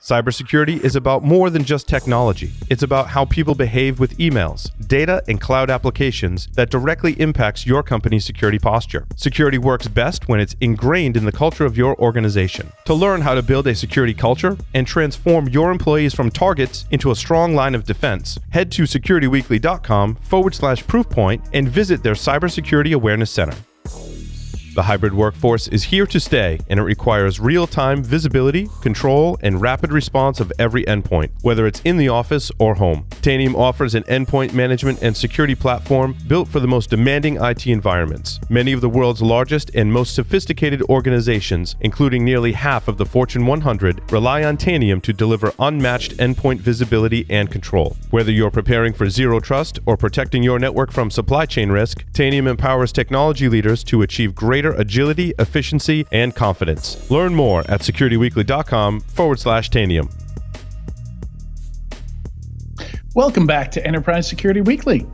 Cybersecurity is about more than just technology. It's about how people behave with emails, data, and cloud applications that directly impacts your company's security posture. Security works best when it's ingrained in the culture of your organization. To learn how to build a security culture and transform your employees from targets into a strong line of defense, head to securityweekly.com/proofpoint and visit their Cybersecurity Awareness Center. The hybrid workforce is here to stay, and it requires real-time visibility, control, and rapid response of every endpoint, whether it's in the office or home. Tanium offers an endpoint management and security platform built for the most demanding IT environments. Many of the world's largest and most sophisticated organizations, including nearly half of the Fortune 100, rely on Tanium to deliver unmatched endpoint visibility and control. Whether you're preparing for zero trust or protecting your network from supply chain risk, Tanium empowers technology leaders to achieve greater agility, efficiency, and confidence. Learn more at securityweekly.com/Tanium. Welcome back to Enterprise Security Weekly.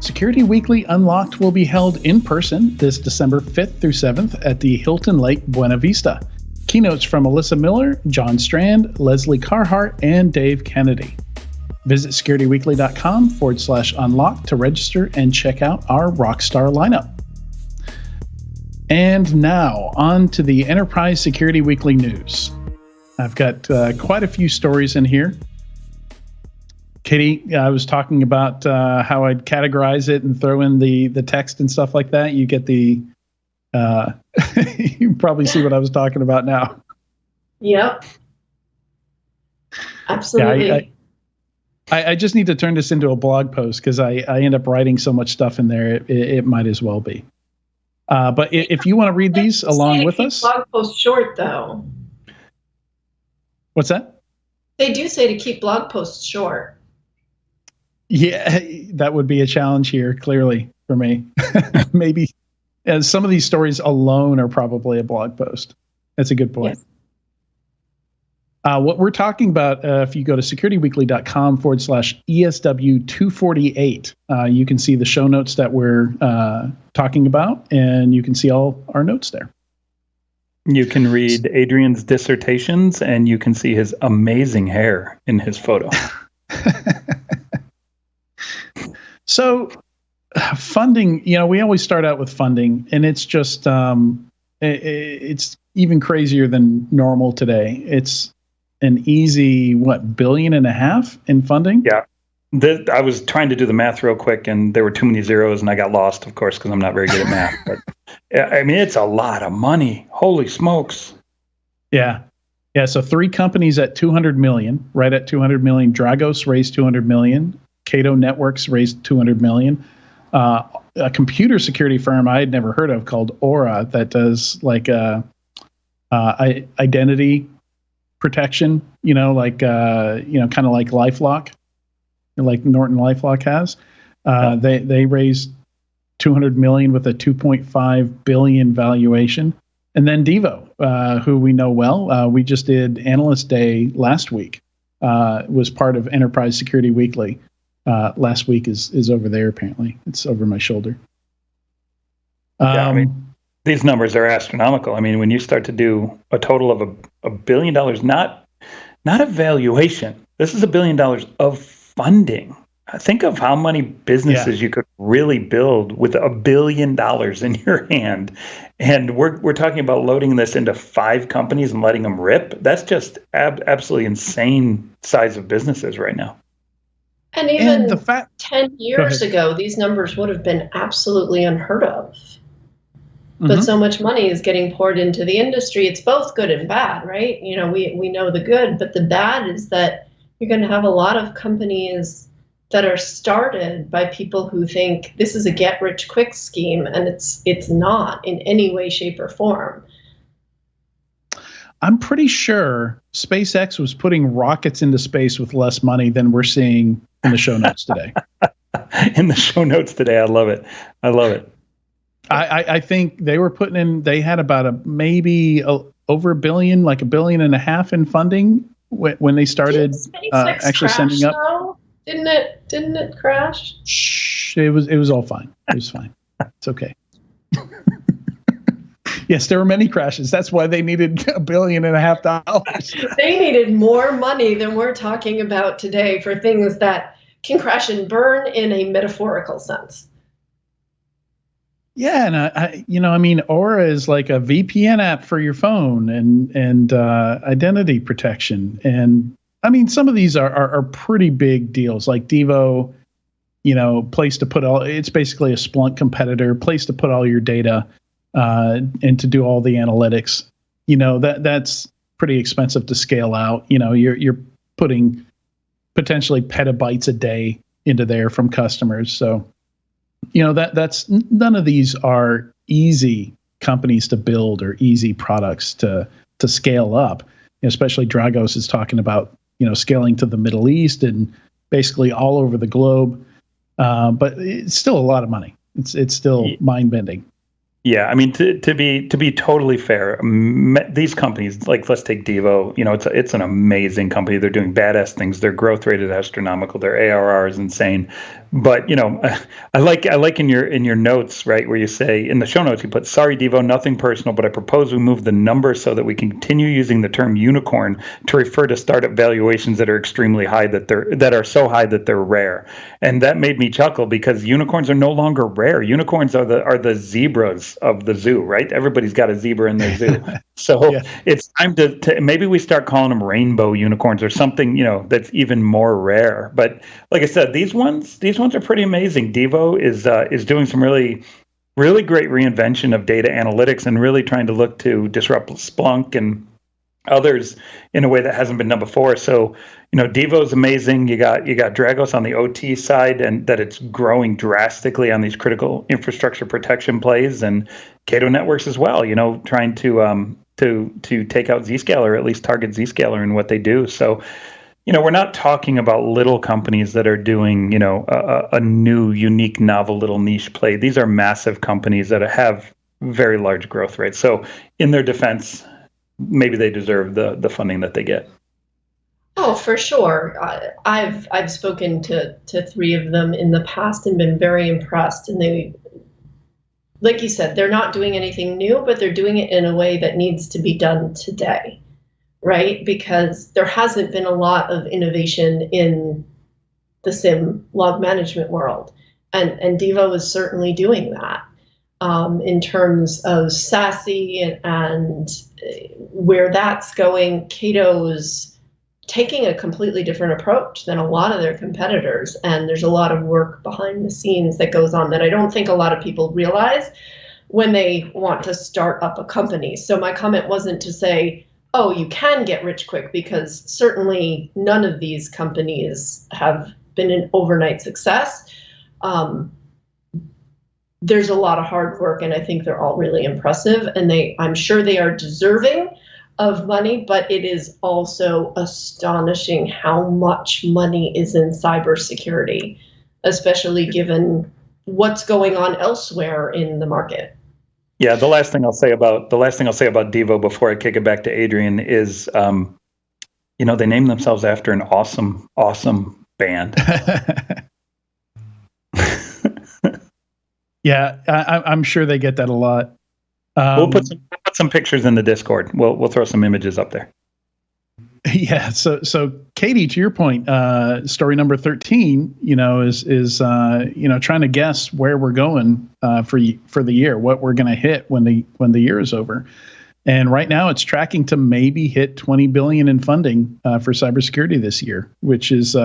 Security Weekly Unlocked will be held in person this December 5th through 7th at the Hilton Lake Buena Vista. Keynotes from Alyssa Miller, John Strand, Leslie Carhart, and Dave Kennedy. Visit securityweekly.com/unlock to register and check out our rockstar lineup. And now, on to the Enterprise Security Weekly news. I've got quite a few stories in here. Katie, I was talking about how I'd categorize it and throw in the text and stuff like that. You get the... you probably see what I was talking about now. Yep. Absolutely. Yeah, I just need to turn this into a blog post because I end up writing so much stuff in there, it might as well be. But if you want to read these along with us. Blog posts short, though. What's that? They do say to keep blog posts short. Yeah, that would be a challenge here, clearly, for me. Maybe some of these stories alone are probably a blog post. That's a good point. Yes. What we're talking about, if you go to securityweekly.com/ESW248, you can see the show notes that we're talking about, and you can see all our notes there. You can read Adrian's dissertations, and you can see his amazing hair in his photo. So, funding, we always start out with funding, and it's just, it's even crazier than normal today. It's an easy, $1.5 billion in funding? Yeah. I was trying to do the math real quick, and there were too many zeros, and I got lost, of course, because I'm not very good at math. But I mean, it's a lot of money. Holy smokes. Yeah. Yeah. So 3 companies at $200 million, right at $200 million. Dragos raised $200 million. Cato Networks raised $200 million. A computer security firm I had never heard of called Aura that does like identity protection, kind of like LifeLock, like Norton LifeLock has. They raised $200 million with a $2.5 billion valuation. And then Devo, who we know well, we just did Analyst Day last week, was part of Enterprise Security Weekly. Last week is over there, apparently. It's over my shoulder. Yeah, I mean, these numbers are astronomical. I mean, when you start to do a total of $1 billion, not a valuation. This is $1 billion of funding. Think of how many businesses you could really build with $1 billion in your hand. And we're talking about loading this into 5 companies and letting them rip. That's just absolutely insane size of businesses right now. And even 10 years ago, these numbers would have been absolutely unheard of. But so much money is getting poured into the industry. It's both good and bad, right? We know the good, but the bad is that you're going to have a lot of companies that are started by people who think this is a get-rich-quick scheme, and it's not in any way, shape, or form. I'm pretty sure SpaceX was putting rockets into space with less money than we're seeing in the show notes today. In the show notes today, I love it. I think they were putting in, they had about over $1 billion, like $1.5 billion in funding when they started actually sending up. Though? Didn't it crash? Shh, it was all fine. It was fine. It's okay. Yes, there were many crashes. That's why they needed $1.5 billion. They needed more money than we're talking about today for things that can crash and burn in a metaphorical sense. Yeah, and Aura is like a VPN app for your phone and identity protection. And I mean, some of these are pretty big deals, like Devo. Place to put it's basically a Splunk competitor, place to put all your data and to do all the analytics. That's pretty expensive to scale out. You're putting potentially petabytes a day into there from customers. So, that's none of these are easy companies to build or easy products to scale up. Especially Dragos is talking about, scaling to the Middle East and basically all over the globe. But it's still a lot of money. It's still mind bending. Yeah, I mean, to be totally fair, these companies, like let's take Devo. It's an amazing company. They're doing badass things. Their growth rate is astronomical. Their ARR is insane. But I like in your notes, right, where you say in the show notes you put, "Sorry, Devo, nothing personal, but I propose we move the number so that we continue using the term unicorn to refer to startup valuations that are extremely high, that are so high that they're rare." And that made me chuckle because unicorns are no longer rare. Unicorns are the zebras of the zoo, right? Everybody's got a zebra in their zoo. So yeah. It's time to maybe we start calling them rainbow unicorns or something, that's even more rare. But like I said, these ones are pretty amazing. Devo is doing some really, really great reinvention of data analytics and really trying to look to disrupt Splunk and others in a way that hasn't been done before. So, Devo is amazing. You got Dragos on the OT side, and that it's growing drastically on these critical infrastructure protection plays, and Cato Networks as well. Trying to take out Zscaler, or at least target Zscaler in what they do. So, we're not talking about little companies that are doing, a new, unique, novel little niche play. These are massive companies that have very large growth rates. So, in their defense, maybe they deserve the funding that they get. Oh, for sure. I've spoken to 3 of them in the past and been very impressed. And they, like you said, they're not doing anything new, but they're doing it in a way that needs to be done today, right? Because there hasn't been a lot of innovation in the SIEM log management world. And Devo is certainly doing that. In terms of SASE and where that's going, Cato's taking a completely different approach than a lot of their competitors. And there's a lot of work behind the scenes that goes on that I don't think a lot of people realize when they want to start up a company. So my comment wasn't to say, oh, you can get rich quick, because certainly none of these companies have been an overnight success. There's a lot of hard work, and I think they're all really impressive, and I'm sure they are deserving of money, but it is also astonishing how much money is in cybersecurity, especially given what's going on elsewhere in the market. Yeah, the last thing I'll say about Devo before I kick it back to Adrian is, they named themselves after an awesome band. Yeah, I'm sure they get that a lot. We'll put some pictures in the Discord. We'll throw some images up there. Yeah. So Katie, to your point, story number 13, is trying to guess where we're going for the year, what we're going to hit when the year is over. And right now it's tracking to maybe hit $20 billion in funding for cybersecurity this year, which is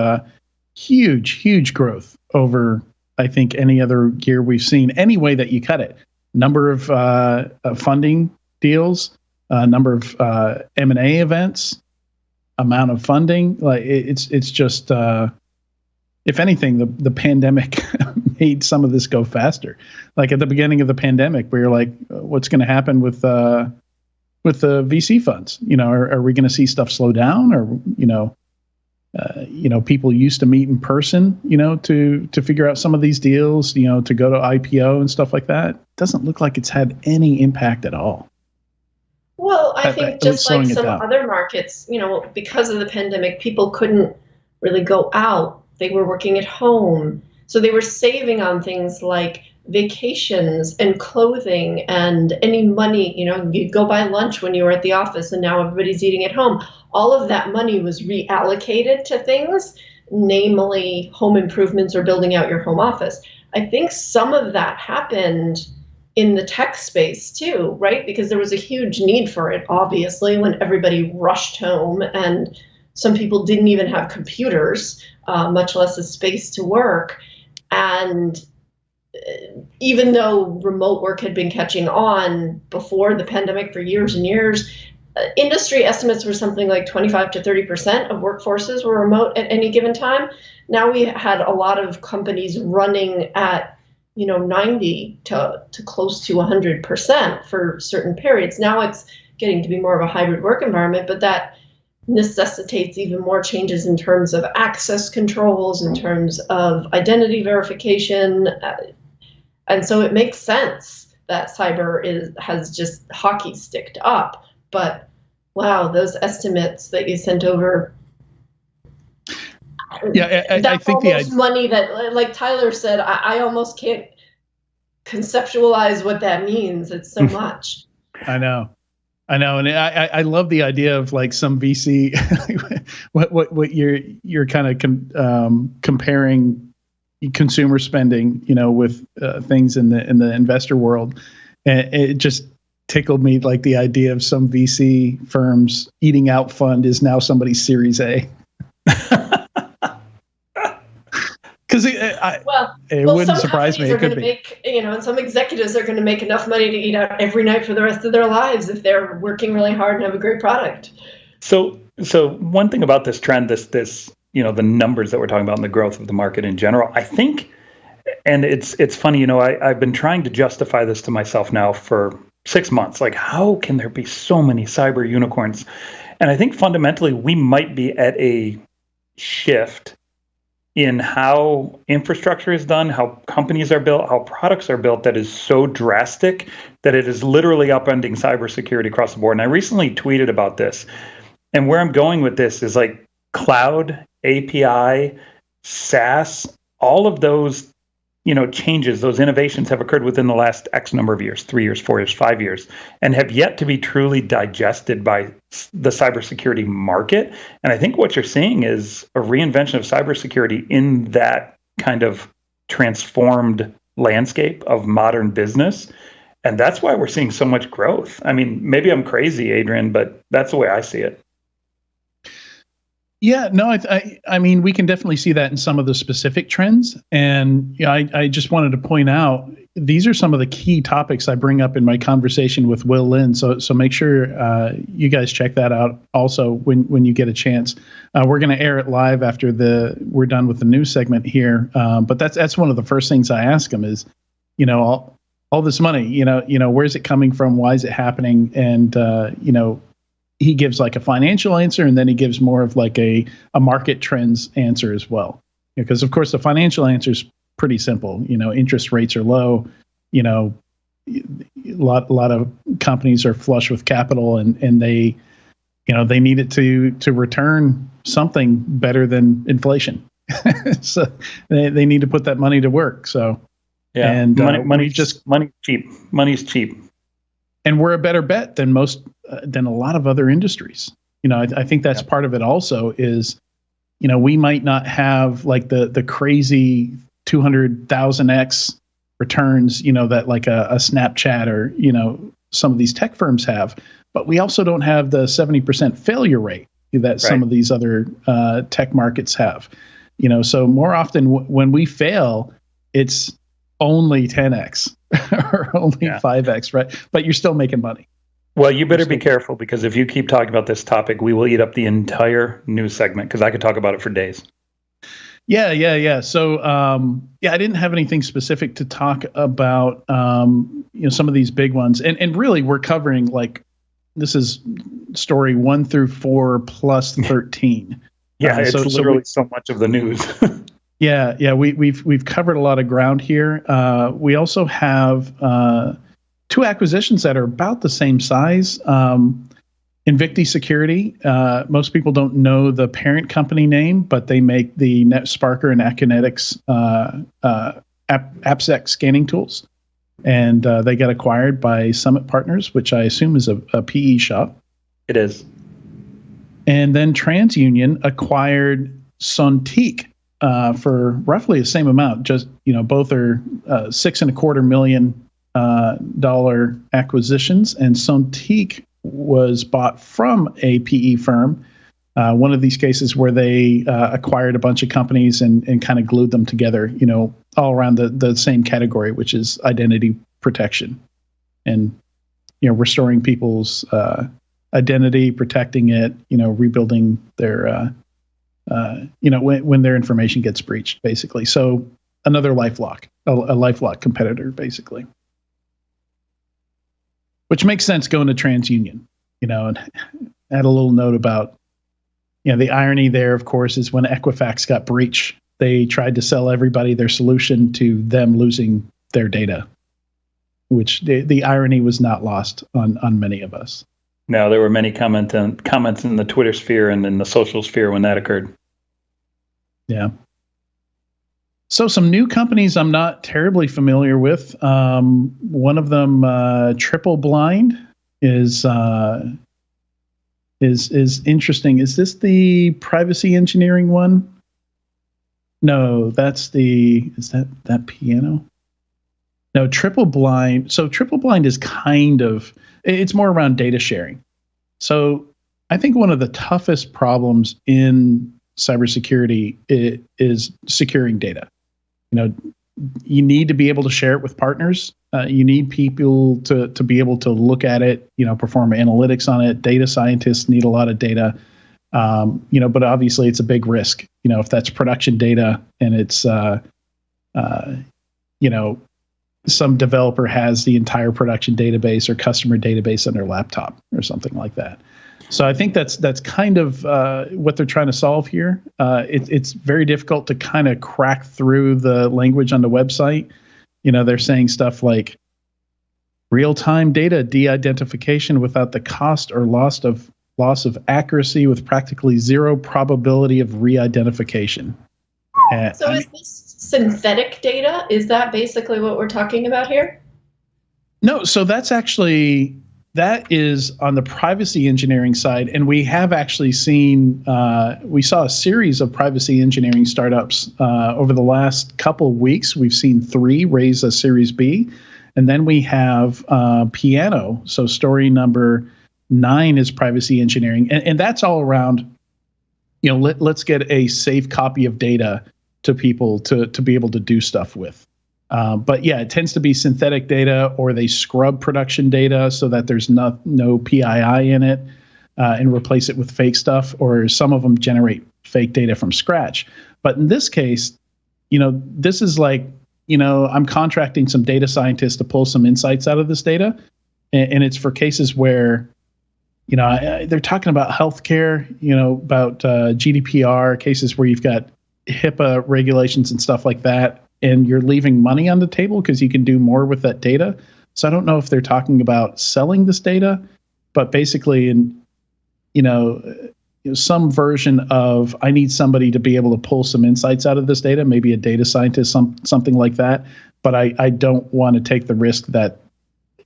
huge growth over, I think, any other year we've seen, any way that you cut it. Number of funding deals, number of M&A events, amount of funding. Like it's just, if anything, the pandemic made some of this go faster. Like at the beginning of the pandemic, we were like, what's going to happen with the VC funds? Are we going to see stuff slow down, or people used to meet in person, to figure out some of these deals, to go to IPO and stuff like that. Doesn't look like it's had any impact at all. Well, I think just like some other markets, because of the pandemic, people couldn't really go out. They were working at home. So they were saving on things like vacations and clothing and any money, you go buy lunch when you were at the office and now everybody's eating at home. All of that money was reallocated to things, namely home improvements or building out your home office. I think some of that happened in the tech space too, right? Because there was a huge need for it, obviously, when everybody rushed home and some people didn't even have computers, much less a space to work. And even though remote work had been catching on before the pandemic for years and years, industry estimates were something like 25 to 30% of workforces were remote at any given time. Now we had a lot of companies running at 90 to close to 100% for certain periods. Now it's getting to be more of a hybrid work environment, but that necessitates even more changes in terms of access controls, in terms of identity verification. And so it makes sense that cyber has just hockey sticked up. But wow, those estimates that you sent over. Yeah, I think the money that, like Tyler said, I almost can't conceptualize what that means. It's so much. I know, and I love the idea of like some VC. what you're kind of comparing consumer spending, with things in the investor world, and it just tickled me, like the idea of some VC firms eating out fund is now somebody's Series A. Because it wouldn't surprise me. It could be. And some executives are going to make enough money to eat out every night for the rest of their lives if they're working really hard and have a great product. So one thing about this trend, this the numbers that we're talking about and the growth of the market in general, I think, and it's funny, I've been trying to justify this to myself now for 6 months. Like, how can there be so many cyber unicorns? And I think fundamentally we might be at a shift in how infrastructure is done, how companies are built, how products are built, that is so drastic that it is literally upending cybersecurity across the board. And I recently tweeted about this. And where I'm going with this is like cloud, API, SaaS, all of those changes, those innovations have occurred within the last X number of years, 3 years, 4 years, 5 years, and have yet to be truly digested by the cybersecurity market. And I think what you're seeing is a reinvention of cybersecurity in that kind of transformed landscape of modern business. And that's why we're seeing so much growth. I mean, maybe I'm crazy, Adrian, but that's the way I see it. Yeah, no, I mean, we can definitely see that in some of the specific trends. And I just wanted to point out, these are some of the key topics I bring up in my conversation with Will Lin. So make sure you guys check that out also when you get a chance. We're going to air it live after we're done with the news segment here. But that's one of the first things I ask him is, all this money, where's it coming from? Why is it happening? And, he gives like a financial answer, and then he gives more of like a market trends answer as well. Because of course the financial answer is pretty simple. Interest rates are low. A lot of companies are flush with capital, and they need it to return something better than inflation. So they need to put that money to work. So yeah, and money's cheap. Money's cheap. And we're a better bet than a lot of other industries. I think that's part of it also is, we might not have like the crazy 200,000x returns, that like a Snapchat or, some of these tech firms have, but we also don't have the 70% failure rate that some of these other tech markets have. So more often when we fail, it's only 10x or only 5x, right? But you're still making money. Well, you better be careful, because if you keep talking about this topic, we will eat up the entire news segment, because I could talk about it for days. Yeah. So, I didn't have anything specific to talk about, some of these big ones. And really, we're covering, like, this is story 1 through 4 plus 13. Yeah, it's literally so much of the news. Yeah. We've covered a lot of ground here. We also have 2 acquisitions that are about the same size. Invicti Security. Most people don't know the parent company name, but they make the NetSparker and Aconetics AppSec scanning tools, and they got acquired by Summit Partners, which I assume is a PE shop. It is. And then TransUnion acquired Sontiq for roughly the same amount. Just both are $6.25 million acquisitions, and Sontiq was bought from a PE firm. One of these cases where they acquired a bunch of companies and kind of glued them together, all around the same category, which is identity protection, and restoring people's identity, protecting it, rebuilding their, when their information gets breached, basically. So another LifeLock, a LifeLock competitor, basically. Which makes sense going to TransUnion, and add a little note about, the irony there, of course, is when Equifax got breached, they tried to sell everybody their solution to them losing their data, which the irony was not lost on many of us. No, there were many comments in the Twitter sphere and in the social sphere when that occurred. Yeah. So some new companies I'm not terribly familiar with. One of them, Triple Blind, is interesting. Is this the privacy engineering one? No, is that Piiano? No, Triple Blind. So Triple Blind is it's more around data sharing. So I think one of the toughest problems in cybersecurity is securing data. You need to be able to share it with partners. You need people to be able to look at it, perform analytics on it. Data scientists need a lot of data, but obviously it's a big risk. If that's production data and it's, some developer has the entire production database or customer database on their laptop or something like that. So I think that's kind of what they're trying to solve here. It's very difficult to kind of crack through the language on the website. They're saying stuff like real-time data de-identification without the cost or loss of accuracy with practically zero probability of re-identification. So is this synthetic data? Is that basically what we're talking about here? No, so that is on the privacy engineering side, and we have actually seen, we saw a series of privacy engineering startups over the last couple of weeks. We've seen 3 raise a Series B, and then we have Piiano. So story number 9 is privacy engineering, and that's all around, let's get a safe copy of data to people to be able to do stuff with. But yeah, it tends to be synthetic data, or they scrub production data so that there's no PII in it and replace it with fake stuff, or some of them generate fake data from scratch. But in this case, this is like, I'm contracting some data scientists to pull some insights out of this data. And it's for cases where, they're talking about healthcare, about GDPR, cases where you've got HIPAA regulations and stuff like that, and you're leaving money on the table because you can do more with that data. So I don't know if they're talking about selling this data, but basically some version of, I need somebody to be able to pull some insights out of this data, maybe a data scientist, something like that. But I don't want to take the risk that,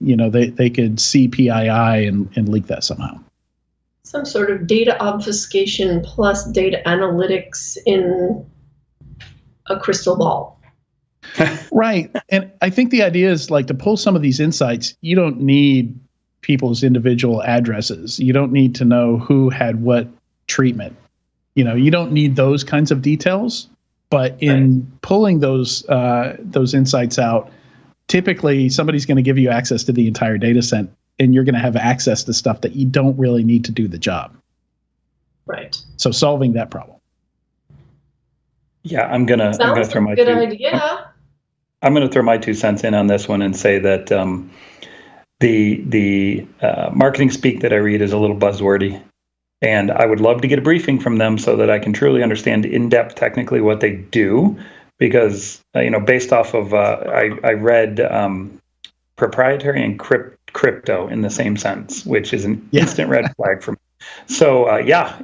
they could see PII and leak that somehow. Some sort of data obfuscation plus data analytics in a crystal ball. Right. And I think the idea is, like, to pull some of these insights, you don't need people's individual addresses. You don't need to know who had what treatment. You don't need those kinds of details. But in pulling those insights out, typically somebody's going to give you access to the entire data set, and you're going to have access to stuff that you don't really need to do the job. Right. So solving that problem. Yeah, I'm gonna throw my good idea. I'm gonna throw my 2 cents in on this one and say that the marketing speak that I read is a little buzzwordy, and I would love to get a briefing from them so that I can truly understand in depth technically what they do, because based off of I read proprietary and crypto in the same sentence, which is an instant red flag for me. So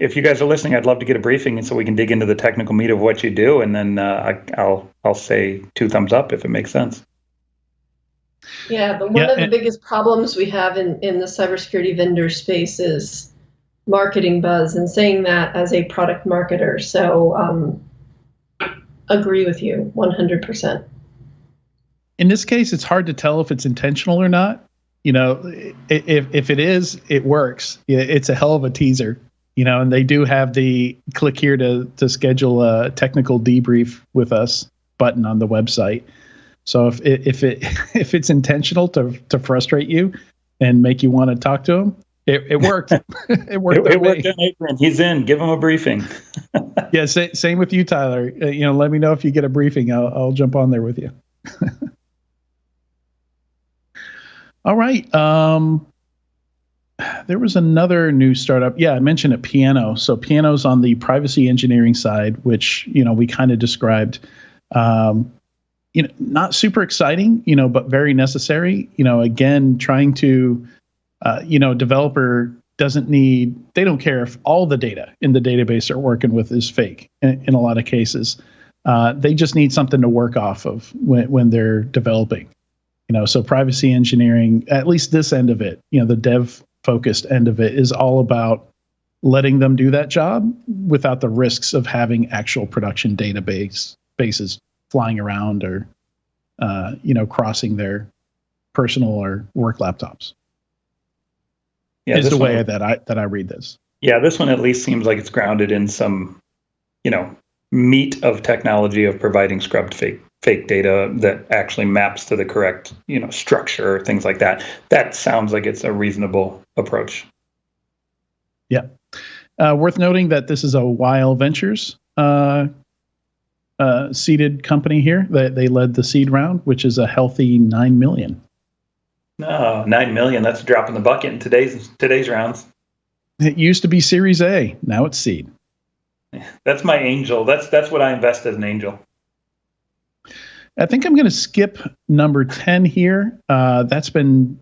if you guys are listening, I'd love to get a briefing, and so we can dig into the technical meat of what you do, and then I'll say 2 thumbs up if it makes sense. Yeah, but one of the biggest problems we have in the cybersecurity vendor space is marketing buzz, and saying that as a product marketer. So agree with you 100%. In this case, it's hard to tell if it's intentional or not. If it is, it works. It's a hell of a teaser. And they do have the click here to schedule a technical debrief with us button on the website. So if it's intentional to frustrate you and make you want to talk to them, it worked. It worked. It worked on Adrian. He's in. Give him a briefing. Yeah. Same with you, Tyler. Let me know if you get a briefing. I'll jump on there with you. All right. There was another new startup. Yeah, I mentioned it, Piiano. So Piiano's on the privacy engineering side, which we kind of described. Not super exciting, but very necessary. Again, trying to, developer they don't care if all the data in the database they're working with is fake in a lot of cases. They just need something to work off of when they're developing. So privacy engineering, at least this end of it, the dev focused end of it, is all about letting them do that job without the risks of having actual production bases flying around or, crossing their personal or work laptops. Yeah, is the way that I read this. Yeah, this one at least seems like it's grounded in some, meat of technology of providing scrubbed fake data that actually maps to the correct, structure, things like that. That sounds like it's a reasonable approach. Yeah. Worth noting that this is a Weil Ventures seeded company here. They led the seed round, which is a healthy $9 million. No, $9 million. That's a drop in the bucket in today's rounds. It used to be Series A. Now it's seed. That's my angel. That's what I invest as an angel. I think I'm going to skip number 10 here. That's been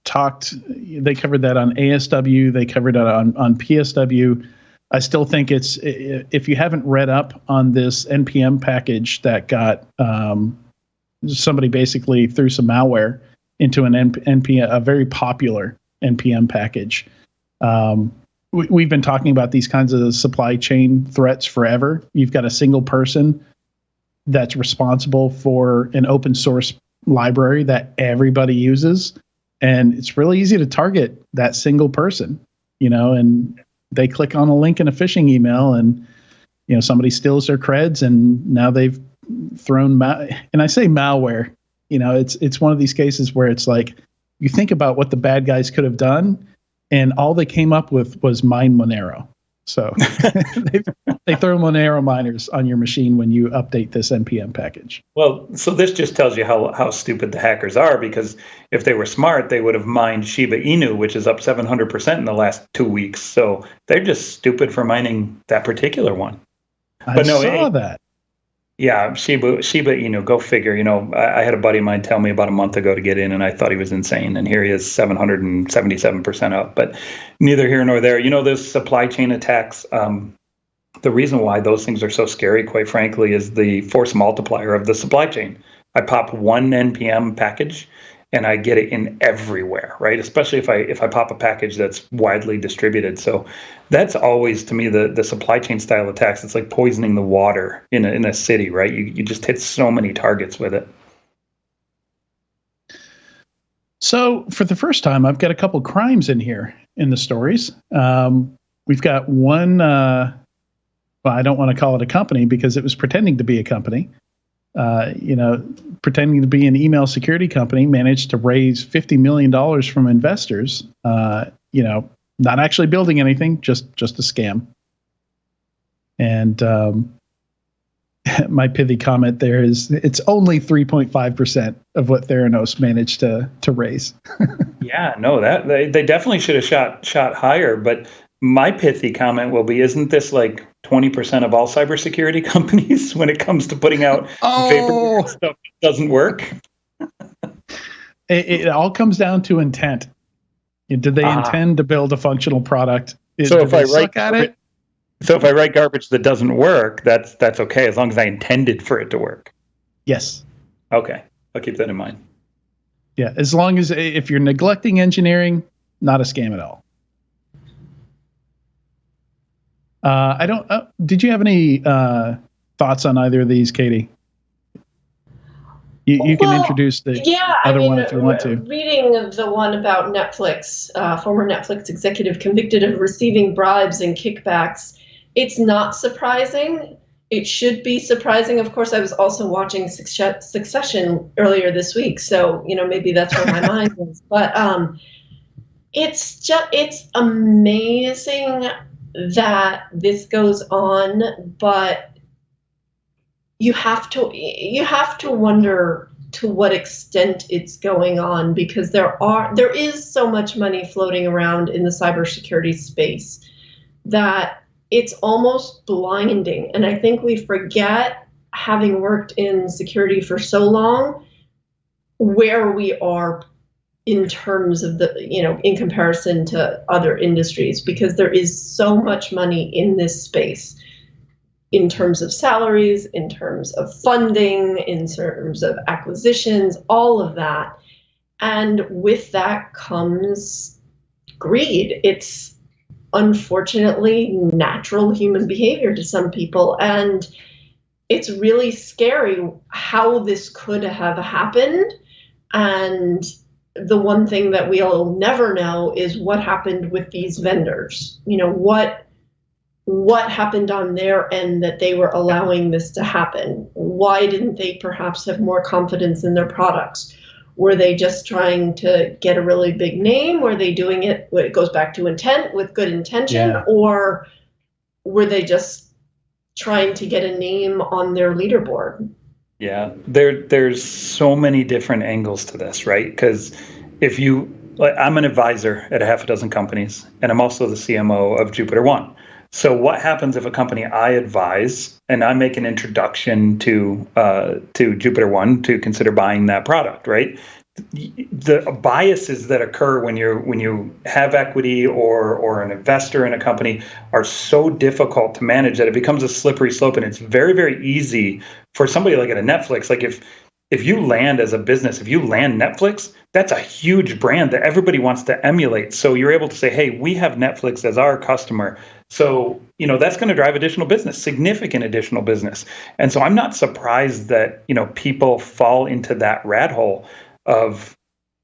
talked. They covered that on ASW. They covered it on PSW. I still think if you haven't read up on this NPM package that got somebody basically threw some malware into an NPM, a very popular NPM package. We've been talking about these kinds of supply chain threats forever. You've got a single person that's responsible for an open source library that everybody uses. And it's really easy to target that single person, and they click on a link in a phishing email and, somebody steals their creds and now they've thrown, and I say malware, it's one of these cases where it's like, you think about what the bad guys could have done and all they came up with was mine Monero. So they throw Monero miners on your machine when you update this NPM package. Well, so this just tells you how stupid the hackers are, because if they were smart, they would have mined Shiba Inu, which is up 700% in the last 2 weeks. So they're just stupid for mining that particular one. I saw that. Yeah, Shiba Inu, go figure. I had a buddy of mine tell me about a month ago to get in, and I thought he was insane. And here he is, 777% up. But neither here nor there. Those supply chain attacks, the reason why those things are so scary, quite frankly, is the force multiplier of the supply chain. I pop one NPM package, and I get it in everywhere, right? Especially if I pop a package that's widely distributed. So that's always, to me, the supply chain style attacks. It's like poisoning the water in a city, right? You just hit so many targets with it. So for the first time, I've got a couple crimes in here in the stories. We've got one, I don't want to call it a company because it was pretending to be a company. Pretending to be an email security company, managed to raise $50 million from investors, not actually building anything, just a scam. And my pithy comment there is it's only 3.5% of what Theranos managed to raise. Yeah, no, that they definitely should have shot higher. But my pithy comment will be, isn't this like 20% of all cybersecurity companies when it comes to putting out paper stuff that doesn't work? It all comes down to intent. Did they intend to build a functional product? So if I write garbage that doesn't work, that's okay as long as I intended for it to work. Yes. Okay, I'll keep that in mind. Yeah, as long as if you're neglecting engineering, not a scam at all. I don't. Did you have any thoughts on either of these, Katie? You can introduce the other one if you want to. Reading the one about Netflix, former Netflix executive convicted of receiving bribes and kickbacks, it's not surprising. It should be surprising. Of course, I was also watching Succession earlier this week, so maybe that's where my mind is. But it's amazing that this goes on, but you have to wonder to what extent it's going on, because there is so much money floating around in the cybersecurity space that it's almost blinding. And I think we forget, having worked in security for so long, where we are in terms of in comparison to other industries, because there is so much money in this space, in terms of salaries, in terms of funding, in terms of acquisitions, all of that. And with that comes greed. It's unfortunately natural human behavior to some people. And it's really scary how this could have happened. And the one thing that we'll never know is what happened with these vendors. What happened on their end that they were allowing this to happen? Why didn't they perhaps have more confidence in their products? Were they just trying to get a really big name? Were they doing it, it goes back to intent, with good intention? Yeah. Or were they just trying to get a name on their leaderboard? Yeah, there's so many different angles to this, right? Because I'm an advisor at a half a dozen companies, and I'm also the CMO of Jupiter One. So what happens if a company I advise and I make an introduction to Jupiter One to consider buying that product, right? The biases that occur when you have equity or an investor in a company are so difficult to manage that it becomes a slippery slope, and it's very, very easy for somebody like at a Netflix. Like if you land as a business, if you land Netflix, that's a huge brand that everybody wants to emulate. So you're able to say, hey, we have Netflix as our customer. So, that's going to drive additional business, significant additional business. And so I'm not surprised that, people fall into that rat hole of,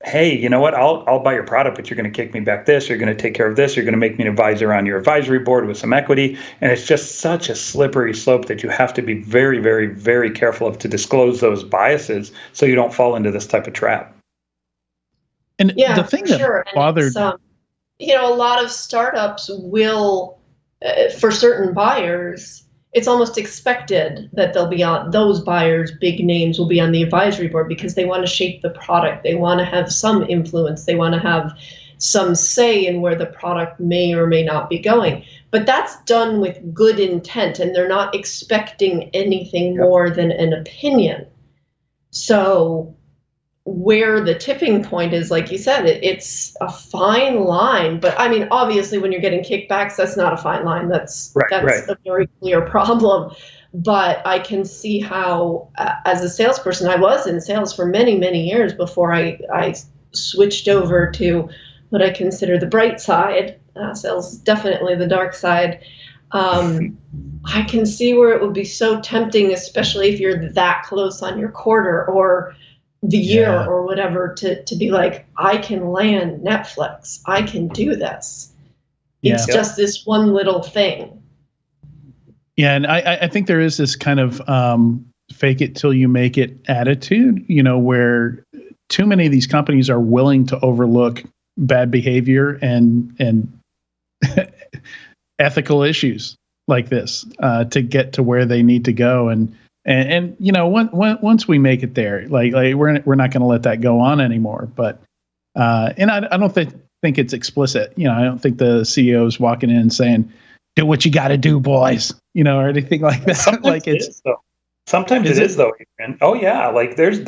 hey, you know what, I'll buy your product, but you're going to kick me back this, you're going to take care of this, you're going to make me an advisor on your advisory board with some equity. And it's just such a slippery slope that you have to be very, very, very careful of to disclose those biases so you don't fall into this type of trap. And the thing that bothered... a lot of startups will, for certain buyers, it's almost expected that they'll be on, those buyers, big names, will be on the advisory board because they want to shape the product. They want to have some influence. They want to have some say in where the product may or may not be going. But that's done with good intent, and they're not expecting anything more than an opinion. So where the tipping point is, like you said, it's a fine line. But I mean, obviously, when you're getting kickbacks, that's not a fine line. That's a very clear problem. But I can see how, as a salesperson, I was in sales for many, many years before I switched over to what I consider the bright side. Sales is definitely the dark side. I can see where it would be so tempting, especially if you're that close on your quarter or the year or whatever, to be like, I can land Netflix. I can do this. It's just this one little thing. Yeah, and I think there is this kind of fake it till you make it attitude, where too many of these companies are willing to overlook bad behavior and ethical issues like this to get to where they need to go. And once we make it there, like we're not going to let that go on anymore. But and I don't think it's explicit. I don't think the CEO's walking in and saying, "Do what you got to do, boys," or anything like that. Sometimes like Sometimes it is though. Adrian. Oh yeah, like there's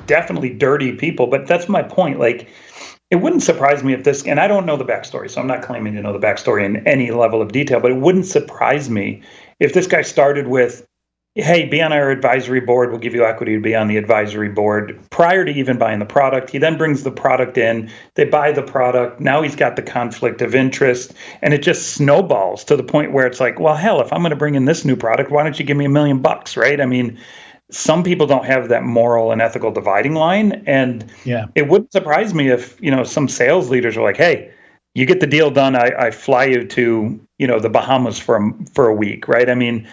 definitely dirty people, but that's my point. Like It wouldn't surprise me if this, and I don't know the backstory, so I'm not claiming to know the backstory in any level of detail, but it wouldn't surprise me if this guy started with, hey, be on our advisory board. We'll give you equity to be on the advisory board prior to even buying the product. He then brings the product in. They buy the product. Now he's got the conflict of interest, and it just snowballs to the point where it's like, well, hell, if I'm going to bring in this new product, why don't you give me $1 million, right? I mean, some people don't have that moral and ethical dividing line, and it wouldn't surprise me if, some sales leaders are like, hey, you get the deal done, I fly you to, the Bahamas for a week, right? I mean,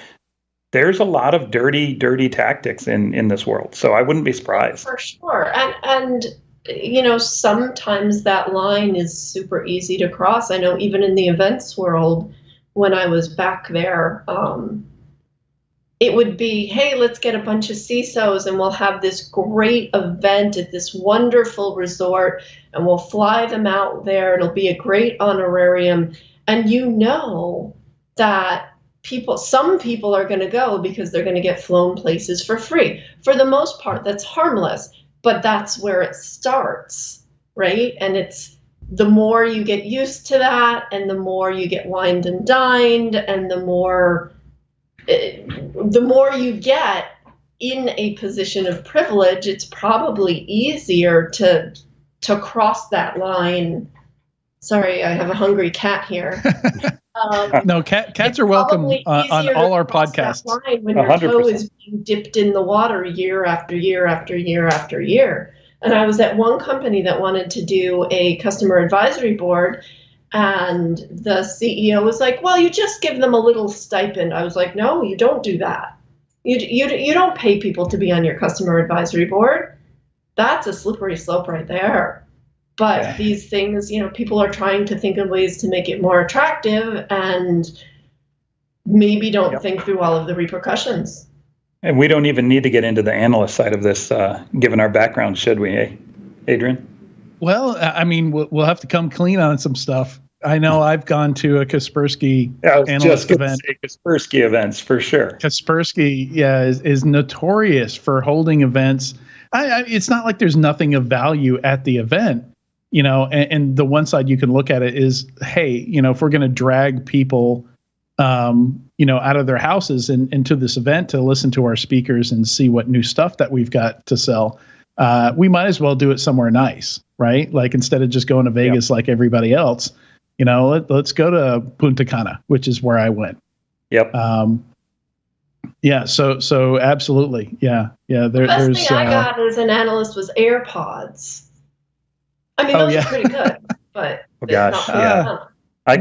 there's a lot of dirty tactics in this world, so I wouldn't be surprised. For sure. And sometimes that line is super easy to cross. I know even in the events world, when I was back there, it would be, hey, let's get a bunch of CISOs and we'll have this great event at this wonderful resort and we'll fly them out there. It'll be a great honorarium. And that some people are going to go because they're going to get flown places for free. For the most part, that's harmless, but that's where it starts, right? And it's the more you get used to that and the more you get wined and dined and the more you get in a position of privilege, it's probably easier to cross that line. Sorry, I have a hungry cat here. No, cats are welcome on all our podcasts. When your 100%. Toe is being dipped in the water year after year after year after year. And I was at one company that wanted to do a customer advisory board, and the CEO was like, well, you just give them a little stipend. I was like, no, you don't do that. You don't pay people to be on your customer advisory board. That's a slippery slope right there. But these things, people are trying to think of ways to make it more attractive and maybe don't think through all of the repercussions. And we don't even need to get into the analyst side of this, given our background, should we, Adrian? Well, I mean, we'll have to come clean on some stuff. I know I've gone to a Kaspersky analyst event. Kaspersky events, for sure. Kaspersky, is notorious for holding events. It's not like there's nothing of value at the event. And the one side you can look at it is, hey, if we're going to drag people, out of their houses and into this event to listen to our speakers and see what new stuff that we've got to sell, we might as well do it somewhere nice, right? Like instead of just going to Vegas like everybody else, let's go to Punta Cana, which is where I went. Yep. So absolutely. Yeah. The best thing I got as an analyst was AirPods. I mean, those are pretty good, but I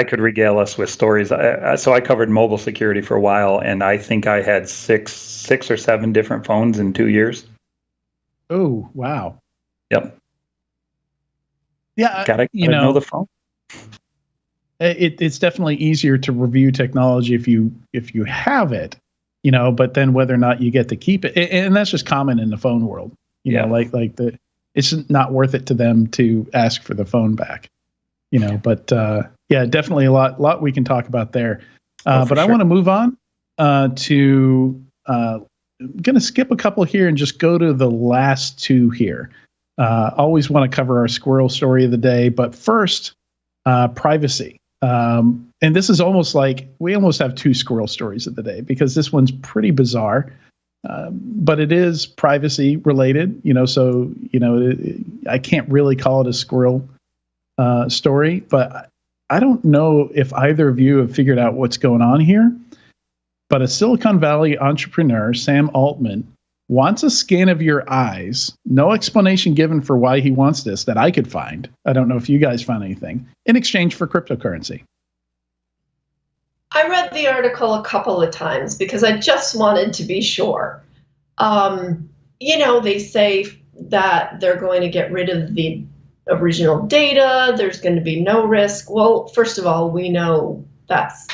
could regale us with stories. So I covered mobile security for a while, and I think I had six or seven different phones in 2 years. Oh, wow. Yep. Yeah, gotta know the phone. It's definitely easier to review technology if you have it, but then whether or not you get to keep it, and that's just common in the phone world. It's not worth it to them to ask for the phone back, But definitely a lot we can talk about there. But I want to move on to. I'm going to skip a couple here and just go to the last two here. Always want to cover our squirrel story of the day, but first, privacy. And this is almost like we almost have two squirrel stories of the day because this one's pretty bizarre. But it is privacy related, so, I can't really call it a squirrel story, but I don't know if either of you have figured out what's going on here. But a Silicon Valley entrepreneur, Sam Altman, wants a scan of your eyes. No explanation given for why he wants this that I could find. I don't know if you guys found anything in exchange for cryptocurrency. I read the article a couple of times because I just wanted to be sure. They say that they're going to get rid of the original data. There's going to be no risk. Well, first of all, we know that's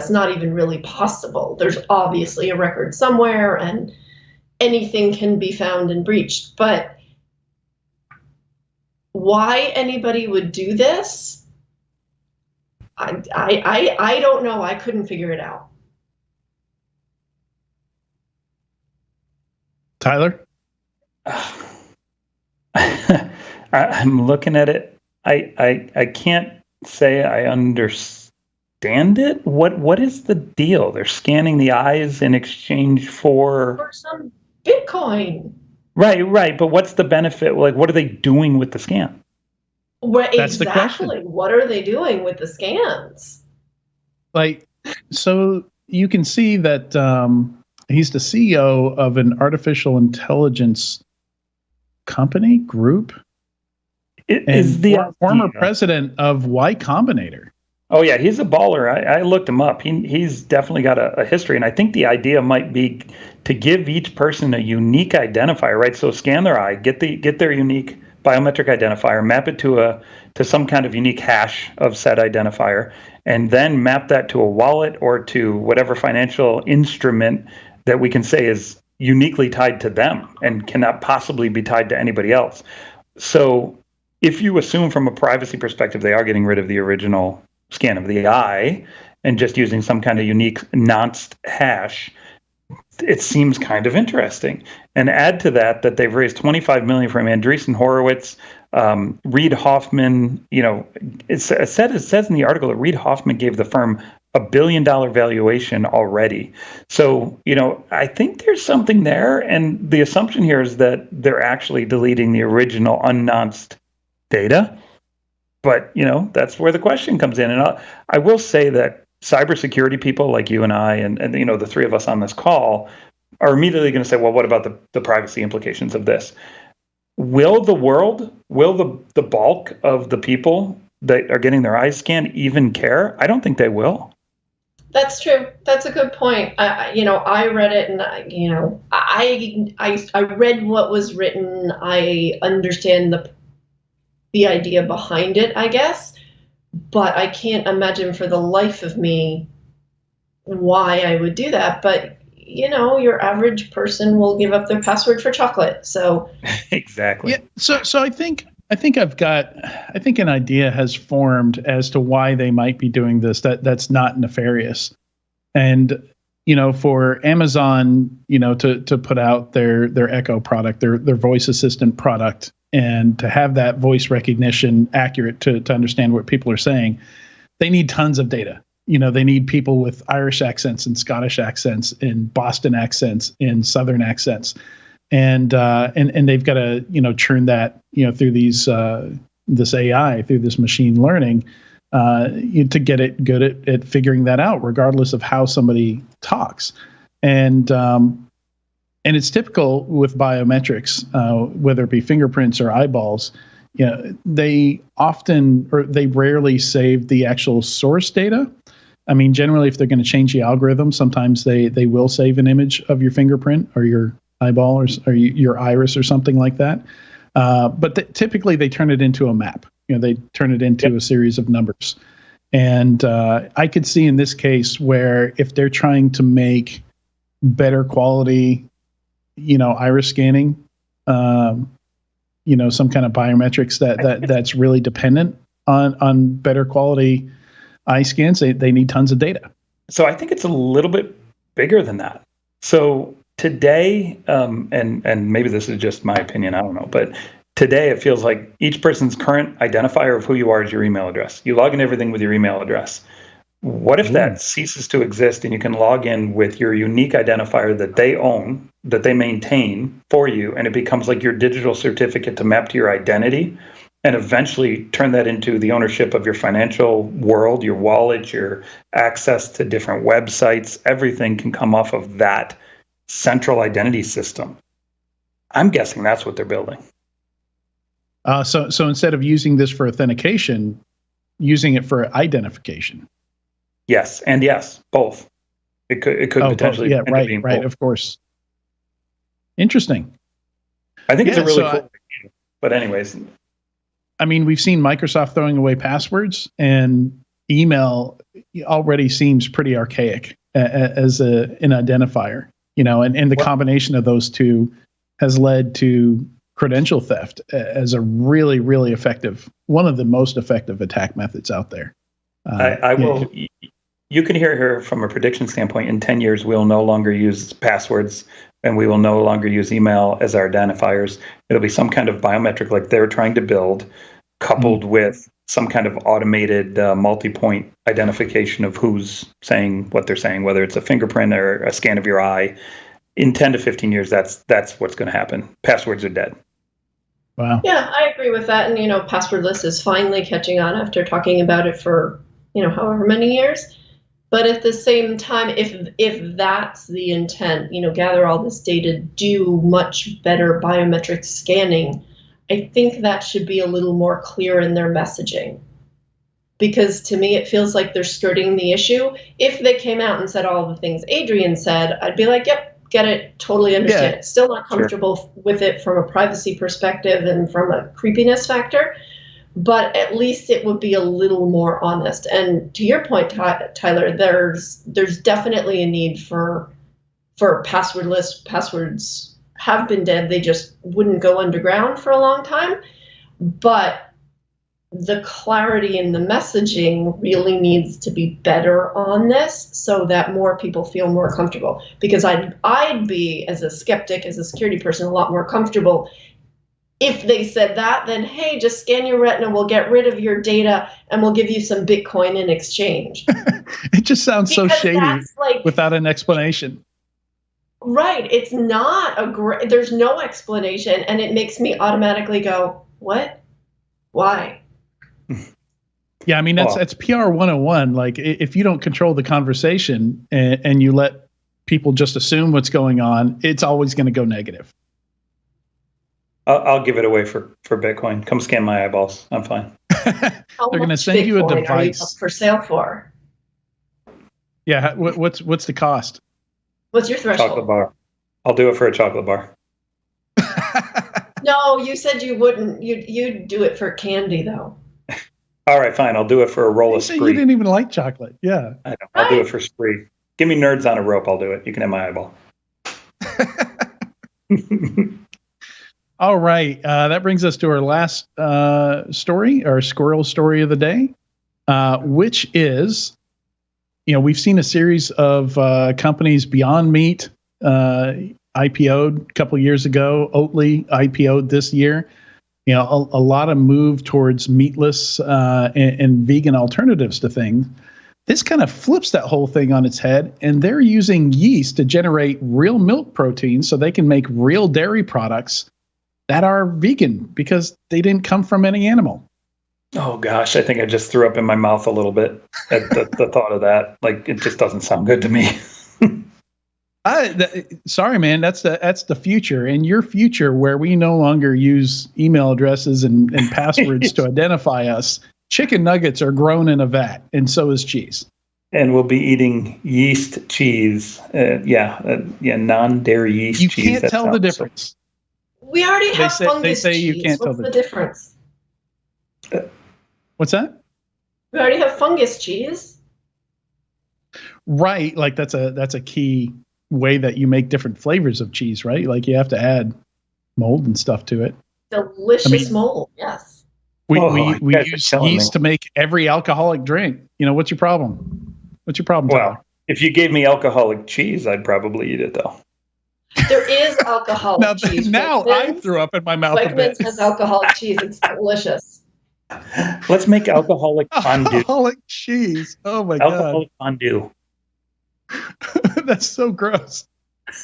not even really possible. There's obviously a record somewhere and anything can be found and breached. But why anybody would do this, I don't know. I couldn't figure it out. Tyler? I'm looking at it. I can't say I understand it. What is the deal? They're scanning the eyes in exchange for some Bitcoin. Right. But what's the benefit? Like, what are they doing with the scan? Well, exactly. What are they doing with the scans? Like, so you can see that he's the CEO of an artificial intelligence company group. Is the former president of Y Combinator. Oh yeah, he's a baller. I looked him up. He's definitely got a history, and I think the idea might be to give each person a unique identifier, right? So scan their eye, get their unique biometric identifier, map it to some kind of unique hash of said identifier, and then map that to a wallet or to whatever financial instrument that we can say is uniquely tied to them and cannot possibly be tied to anybody else. So if you assume from a privacy perspective they are getting rid of the original scan of the eye and just using some kind of unique nonce hash, it seems kind of interesting. And add to that they've raised $25 million from Andreessen Horowitz, Reid Hoffman. It says in the article that Reid Hoffman gave the firm $1 billion valuation already. So, I think there's something there. And the assumption here is that they're actually deleting the original unnounced data. But, that's where the question comes in. And I will say that cybersecurity people like you and I and the three of us on this call are immediately going to say, well, what about the privacy implications of this? Will the bulk of the people that are getting their eyes scanned even care? I don't think they will. That's true. That's a good point. I read it, and I read what was written. I understand the idea behind it, I guess, but I can't imagine for the life of me why I would do that. But your average person will give up their password for chocolate. So exactly. Yeah. So I think an idea has formed as to why they might be doing this. That's not nefarious, and for Amazon, to put out their Echo product, their voice assistant product, and to have that voice recognition accurate to understand what people are saying, they need tons of data. They need people with Irish accents and Scottish accents and Boston accents and Southern accents. And they've got to, churn that, through this AI, through this machine learning, to get it good at figuring that out, regardless of how somebody talks. And it's typical with biometrics, whether it be fingerprints or eyeballs. They rarely save the actual source data. I mean, generally, if they're going to change the algorithm, sometimes they will save an image of your fingerprint or your eyeball or your iris or something like that. But typically, they turn it into a map. They turn it into a series of numbers. And I could see in this case where if they're trying to make better quality, iris scanning, some kind of biometrics that's really dependent on better quality eye scans, they need tons of data. So I think it's a little bit bigger than that. So today, and maybe this is just my opinion, I don't know, but today it feels like each person's current identifier of who you are is your email address. You log in everything with your email address. What if that ceases to exist and you can log in with your unique identifier that they own, that they maintain for you, and it becomes like your digital certificate to map to your identity, and eventually turn that into the ownership of your financial world, your wallet, your access to different websites? Everything can come off of that central identity system. I'm guessing that's what they're building. So instead of using this for authentication, using it for identification. Yes, and yes, both. It could potentially. Yeah, right. Of course. Interesting. I think it's a really cool. But anyways, I mean, we've seen Microsoft throwing away passwords, and email already seems pretty archaic as an identifier. And the combination of those two has led to credential theft as a really, really effective, one of the most effective attack methods out there. you can hear her from a prediction standpoint. In 10 years, we'll no longer use passwords and we will no longer use email as our identifiers. It'll be some kind of biometric like they're trying to build, coupled with some kind of automated multi-point identification of who's saying what they're saying, whether it's a fingerprint or a scan of your eye. In 10 to 15 years, that's what's going to happen. Passwords are dead. Wow. Yeah, I agree with that. And, passwordless is finally catching on after talking about it for, however many years. But at the same time, if that's the intent, gather all this data, do much better biometric scanning, I think that should be a little more clear in their messaging. Because to me, it feels like they're skirting the issue. If they came out and said all the things Adrian said, I'd be like, yep, get it, totally understand it. Still not comfortable with it from a privacy perspective and from a creepiness factor. But at least it would be a little more honest. And to your point, Tyler, there's definitely a need for passwordless. Passwords have been dead. They just wouldn't go underground for a long time. But the clarity in the messaging really needs to be better on this so that more people feel more comfortable. Because I'd be, as a skeptic, as a security person, a lot more comfortable if they said that, then, hey, just scan your retina, we'll get rid of your data, and we'll give you some Bitcoin in exchange. It just sounds so shady without an explanation. Right. It's not there's no explanation, and it makes me automatically go, what? Why? Yeah, I mean, that's PR 101. Like, if you don't control the conversation and you let people just assume what's going on, it's always going to go negative. I'll give it away for Bitcoin. Come scan my eyeballs. I'm fine. They're going to send you a device. Are you up for sale for? Yeah. What's the cost? What's your threshold? Chocolate bar. I'll do it for a chocolate bar. No, you said you wouldn't. You'd do it for candy, though. All right, fine. I'll do it for a roll of Spree. You didn't even like chocolate. Yeah. I know. I'll do it for Spree. Give me nerds on a rope. I'll do it. You can have my eyeball. All right. That brings us to our last story, our squirrel story of the day, which is, we've seen a series of companies, Beyond Meat IPO'd a couple years ago, Oatly IPO'd this year. A lot of move towards meatless and vegan alternatives to things. This kind of flips that whole thing on its head, and they're using yeast to generate real milk protein so they can make real dairy products that are vegan because they didn't come from any animal. Oh gosh, I think I just threw up in my mouth a little bit at the thought of that. Like, it just doesn't sound good to me. Sorry, man. That's the future. In your future, where we no longer use email addresses and passwords to identify us, chicken nuggets are grown in a vat, and so is cheese. And we'll be eating yeast cheese. Non-dairy yeast cheese. You can't tell the difference. We already have fungus They say cheese. You can't What's tell the difference? What's that? We already have fungus cheese. Right, like that's a key way that you make different flavors of cheese, right? Like you have to add mold and stuff to it. Delicious mold, yes. We use yeast to make every alcoholic drink. What's your problem? Tyler? Well, if you gave me alcoholic cheese, I'd probably eat it though. There is alcoholic cheese. Now I threw up in my mouth a bit. Wegmans has alcoholic cheese. It's delicious. Let's make alcoholic fondue. Alcoholic cheese. Oh my god. Alcoholic fondue. That's so gross.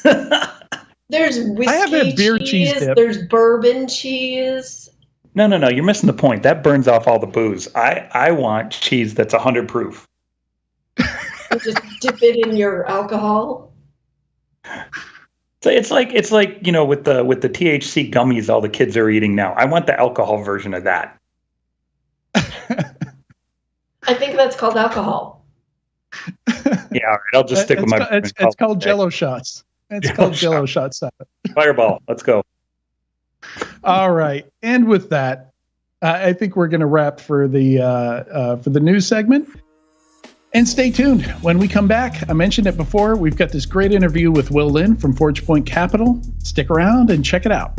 There's whiskey I have had beer cheese dip. There's bourbon cheese. No. You're missing the point. That burns off all the booze. I want cheese that's 100 proof. You just dip it in your alcohol. So it's like with the THC gummies all the kids are eating now. I want the alcohol version of that. I think that's called alcohol. Yeah, all right. I'll just stick with my. It's called Jello shots. It's called Jello shots. Fireball. Let's go. All right, and with that, I think we're going to wrap for the news segment. And stay tuned. When we come back, I mentioned it before, we've got this great interview with Will Lin from Forge Point Capital. Stick around and check it out.